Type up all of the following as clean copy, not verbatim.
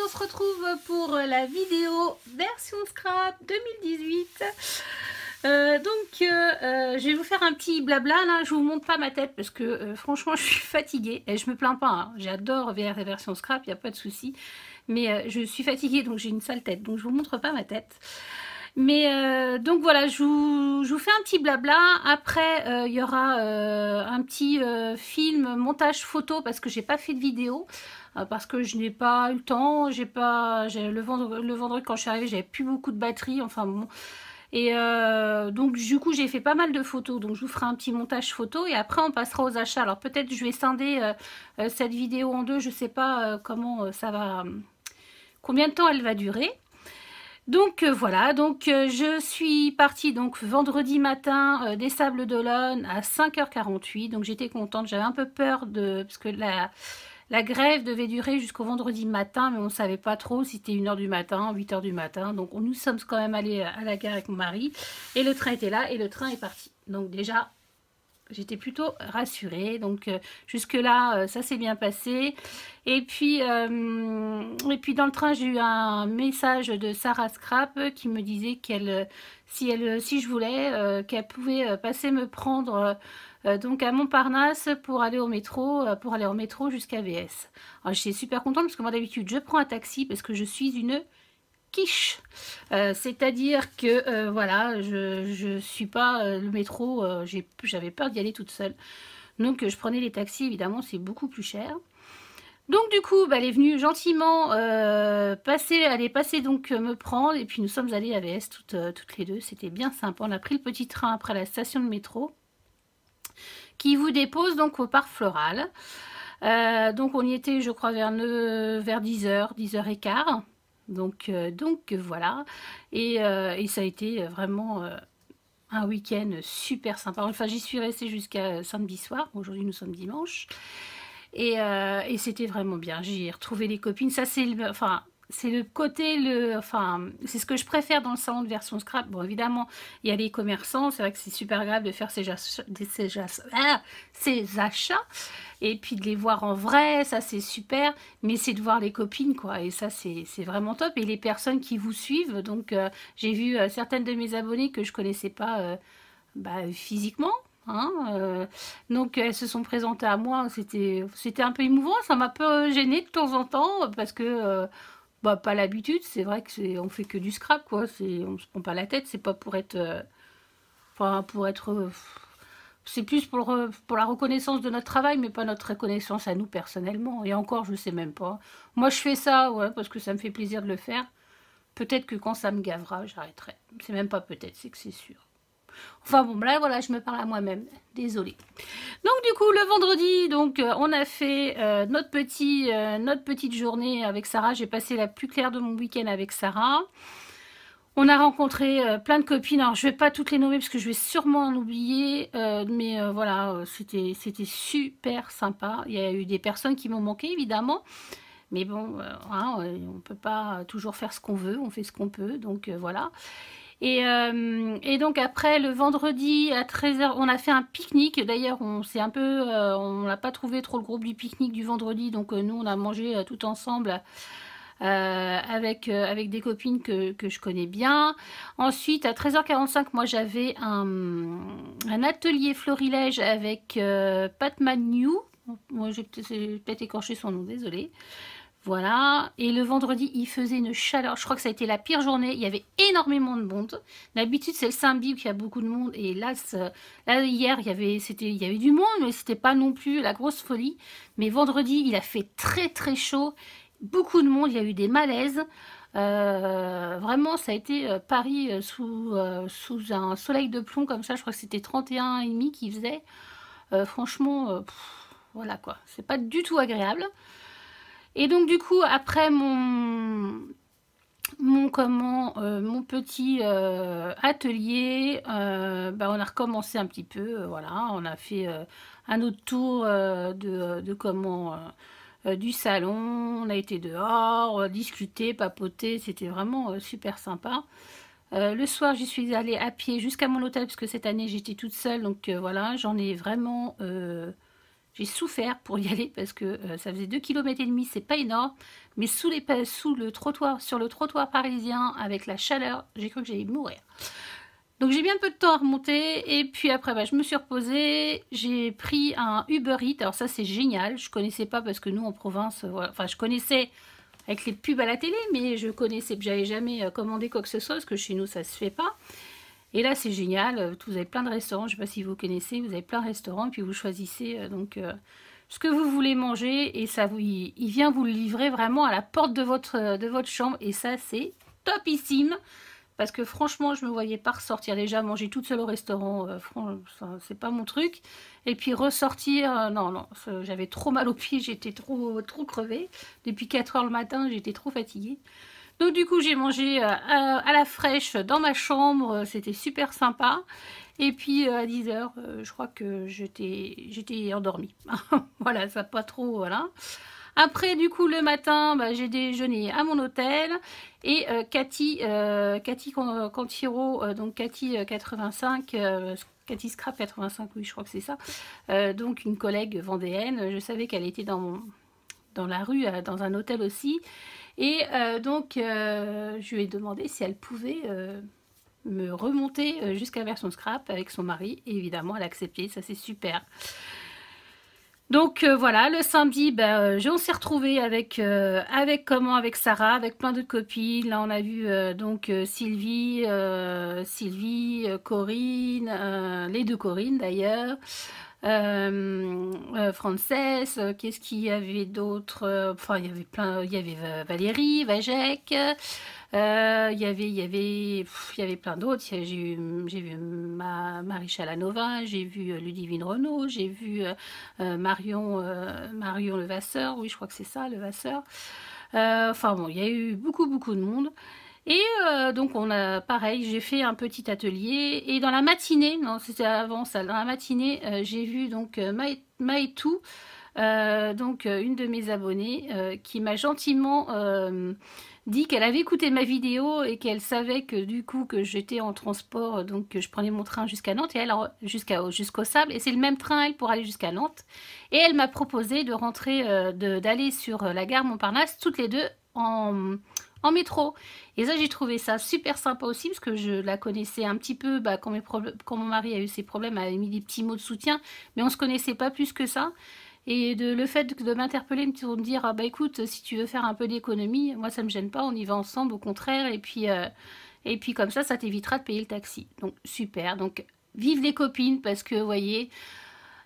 on se retrouve pour la vidéo version scrap 2018. Je vais vous faire un petit blabla là, je vous montre pas ma tête parce que franchement je suis fatiguée et je me plains pas, hein. J'adore la version scrap, il n'y a pas de souci, mais je suis fatiguée donc j'ai une sale tête, donc je vous montre pas ma tête. Mais donc voilà, je vous fais un petit blabla. Après, il y aura un petit film, montage photo, parce que j'ai pas fait de vidéo, parce que je n'ai pas eu le temps. Le vendredi quand je suis arrivée, j'avais plus beaucoup de batterie. Enfin bon. Et donc du coup, j'ai fait pas mal de photos. Donc je vous ferai un petit montage photo et après on passera aux achats. Alors peut-être je vais scinder cette vidéo en deux. Je sais pas comment ça va, combien de temps elle va durer. Donc voilà, je suis partie donc vendredi matin des Sables d'Olonne à 5h48, donc j'étais contente, j'avais un peu peur parce que la grève devait durer jusqu'au vendredi matin, mais on ne savait pas trop si c'était 1h du matin, 8h du matin, donc nous sommes quand même allés à la gare avec mon mari, et le train était là, et le train est parti. Donc déjà, j'étais plutôt rassurée, donc jusque là ça s'est bien passé. Et puis dans le train j'ai eu un message de Sarah Scrap qui me disait qu'elle si je voulais qu'elle pouvait passer me prendre donc à Montparnasse pour aller au métro jusqu'à VS. Alors j'étais super contente parce que moi d'habitude je prends un taxi parce que je suis une quiche, c'est-à-dire que voilà, je suis pas le métro, j'avais peur d'y aller toute seule, donc je prenais les taxis, évidemment c'est beaucoup plus cher. Donc du coup elle est venue gentiment aller passer donc me prendre, et puis nous sommes allés à VS toutes les deux, c'était bien sympa. On a pris le petit train après la station de métro qui vous dépose donc au parc Floral. Donc on y était je crois vers 10h, 10h15. Donc voilà, et ça a été vraiment un week-end super sympa. Enfin, j'y suis restée jusqu'à samedi soir. Aujourd'hui, nous sommes dimanche. Et c'était vraiment bien. J'ai retrouvé les copines. Ça, c'est le côté, c'est ce que je préfère dans le salon de version scrap. Bon, évidemment, il y a les commerçants. C'est vrai que c'est super agréable de faire ces achats. Et puis de les voir en vrai, ça c'est super, mais c'est de voir les copines quoi, et ça c'est vraiment top, et les personnes qui vous suivent, donc j'ai vu certaines de mes abonnées que je connaissais pas physiquement, hein, donc elles se sont présentées à moi, c'était un peu émouvant, ça m'a un peu gênée de temps en temps, parce que pas l'habitude, c'est vrai que on fait que du scrap quoi, on se prend pas la tête, c'est pas pour être, c'est plus pour la reconnaissance de notre travail, mais pas notre reconnaissance à nous personnellement. Et encore, je sais même pas. Moi, je fais ça, ouais, parce que ça me fait plaisir de le faire. Peut-être que quand ça me gavera, j'arrêterai. C'est même pas peut-être, c'est que c'est sûr. Enfin bon, là, voilà, je me parle à moi-même. Désolée. Donc du coup, le vendredi, donc on a fait notre petite journée avec Sarah. J'ai passé la plus claire de mon week-end avec Sarah. On a rencontré plein de copines, alors je vais pas toutes les nommer parce que je vais sûrement en oublier, mais voilà, c'était super sympa. Il y a eu des personnes qui m'ont manqué évidemment, mais bon, hein, on peut pas toujours faire ce qu'on veut, on fait ce qu'on peut, donc voilà. Et donc après le vendredi à 13h, on a fait un pique-nique. D'ailleurs, on n'a pas trouvé trop le groupe du pique-nique du vendredi, donc nous on a mangé tout ensemble. Avec des copines que je connais bien. Ensuite, à 13h45, moi j'avais un atelier florilège avec Pat Magnou. Moi j'ai peut-être écorché son nom, désolée. Voilà, et le vendredi il faisait une chaleur, je crois que ça a été la pire journée, il y avait énormément de monde. D'habitude c'est le samedi qu'il y a beaucoup de monde, et là hier il y avait du monde, mais c'était pas non plus la grosse folie. Mais vendredi il a fait très très chaud, beaucoup de monde, il y a eu des malaises. Vraiment ça a été Paris sous un soleil de plomb comme ça, je crois que c'était 31,5 qu'il faisait. Franchement, voilà quoi, c'est pas du tout agréable. Et donc du coup après mon petit atelier, on a recommencé un petit peu, voilà, on a fait un autre tour du salon, on a été dehors, discuté, papoté, c'était vraiment super sympa. Le soir, j'y suis allée à pied jusqu'à mon hôtel parce que cette année j'étais toute seule, donc voilà, j'en ai vraiment J'ai souffert pour y aller parce que ça faisait 2,5 km, c'est pas énorme. Mais sous le trottoir, sur le trottoir parisien, avec la chaleur, j'ai cru que j'allais mourir. Donc j'ai mis un peu de temps à remonter et puis après bah, je me suis reposée, j'ai pris un Uber Eats, alors ça c'est génial, je connaissais pas parce que nous en province, voilà. Enfin je connaissais avec les pubs à la télé, mais je connaissais, j'avais jamais commandé quoi que ce soit parce que chez nous ça se fait pas. Et là c'est génial, vous avez plein de restaurants, je sais pas si vous connaissez, vous avez plein de restaurants et puis vous choisissez ce que vous voulez manger et ça il vient vous le livrer vraiment à la porte de votre chambre et ça c'est topissime. Parce que franchement, je ne me voyais pas ressortir. Déjà, manger toute seule au restaurant, c'est pas mon truc. Et puis ressortir, non, j'avais trop mal aux pieds, j'étais trop crevée. Depuis 4 h le matin, j'étais trop fatiguée. Donc du coup, j'ai mangé à la fraîche dans ma chambre, c'était super sympa. Et puis à 10 h, je crois que j'étais endormie. Voilà, ça pas trop, voilà. Après, du coup, le matin, bah, j'ai déjeuné à mon hôtel et Cathy Cantiro, donc Cathy 85, Cathy Scrap 85, oui, je crois que c'est ça. Donc une collègue vendéenne, je savais qu'elle était dans la rue, dans un hôtel aussi. Et donc, je lui ai demandé si elle pouvait me remonter jusqu'à Version Scrap avec son mari. Et évidemment, elle a accepté, ça c'est super. Donc voilà, le samedi, on s'est retrouvés avec Sarah, avec plein d'autres copines. Là, on a vu donc Sylvie, Corinne, les deux Corinne d'ailleurs, Frances, qu'est-ce qu'il y avait d'autre? Enfin, il y avait plein, il y avait Valérie, Vajek. Il y avait plein d'autres. J'ai vu Marie Chalanova, j'ai vu Ludivine Renaud, j'ai vu Marion Levasseur, oui je crois que c'est ça, Levasseur. Enfin bon, il y a eu beaucoup de monde. Et donc on a pareil, j'ai fait un petit atelier et dans la matinée, non c'était avant ça, dans la matinée j'ai vu donc Maïtou, donc une de mes abonnées qui m'a gentiment dit qu'elle avait écouté ma vidéo et qu'elle savait que du coup que j'étais en transport, donc que je prenais mon train jusqu'à Nantes et elle jusqu'au Sable et c'est le même train elle pour aller jusqu'à Nantes et elle m'a proposé de rentrer, d'aller sur la gare Montparnasse toutes les deux en métro. Et ça j'ai trouvé ça super sympa aussi parce que je la connaissais un petit peu quand mon mari a eu ses problèmes, elle avait mis des petits mots de soutien mais on se connaissait pas plus que ça. Et le fait de m'interpeller pour me dire, ah bah écoute, si tu veux faire un peu d'économie, moi ça me gêne pas, on y va ensemble, au contraire, et puis comme ça t'évitera de payer le taxi. Donc super, donc vive les copines, parce que vous voyez,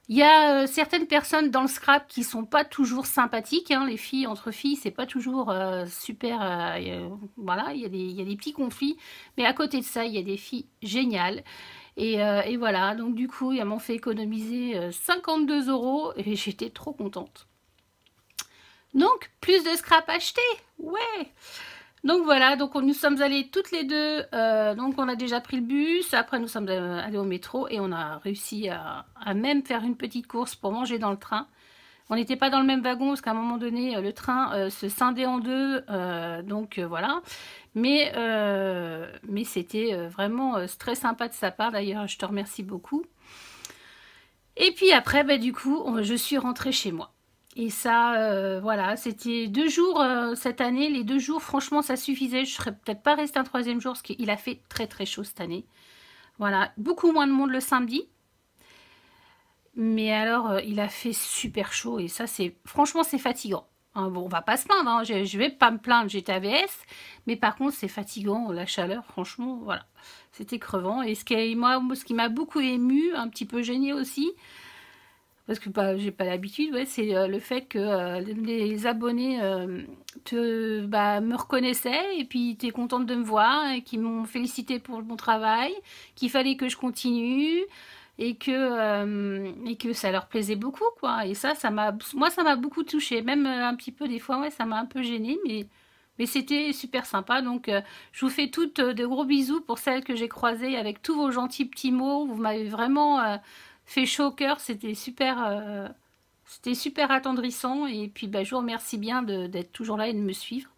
il y a certaines personnes dans le scrap qui sont pas toujours sympathiques, hein, les filles, entre filles, c'est pas toujours super, voilà, il y a des petits conflits, mais à côté de ça, il y a des filles géniales. Et voilà, donc du coup, ils m'ont fait économiser 52 € et j'étais trop contente. Donc, plus de scrap acheté, ouais. Donc voilà, donc nous sommes allés toutes les deux, donc on a déjà pris le bus, après nous sommes allés au métro et on a réussi à même faire une petite course pour manger dans le train. On n'était pas dans le même wagon parce qu'à un moment donné, le train se scindait en deux, donc voilà. Mais c'était vraiment très sympa de sa part, d'ailleurs, je te remercie beaucoup. Et puis après, du coup, je suis rentrée chez moi. Et ça, voilà, c'était 2 jours cette année. Les 2 jours, franchement, ça suffisait. Je ne serais peut-être pas restée un 3e jour parce qu'il a fait très chaud cette année. Voilà, beaucoup moins de monde le samedi. Mais alors, il a fait super chaud et ça, franchement, c'est fatigant. Hein, bon, on va pas se plaindre, hein, je vais pas me plaindre, j'étais AVS, mais par contre, c'est fatigant, la chaleur, franchement, voilà, c'était crevant. Et ce qui m'a beaucoup ému, un petit peu gêné aussi, parce que j'ai pas l'habitude, ouais, c'est le fait que les abonnés me reconnaissaient et puis étaient contentes de me voir et qui m'ont félicité pour mon travail, qu'il fallait que je continue. Et que ça leur plaisait beaucoup, quoi. Et moi, ça m'a beaucoup touchée. Même un petit peu, des fois, ouais, ça m'a un peu gênée, mais c'était super sympa. Donc, je vous fais toutes de gros bisous pour celles que j'ai croisées avec tous vos gentils petits mots. Vous m'avez vraiment fait chaud au cœur. C'était super attendrissant. Et puis, je vous remercie bien d'être toujours là et de me suivre.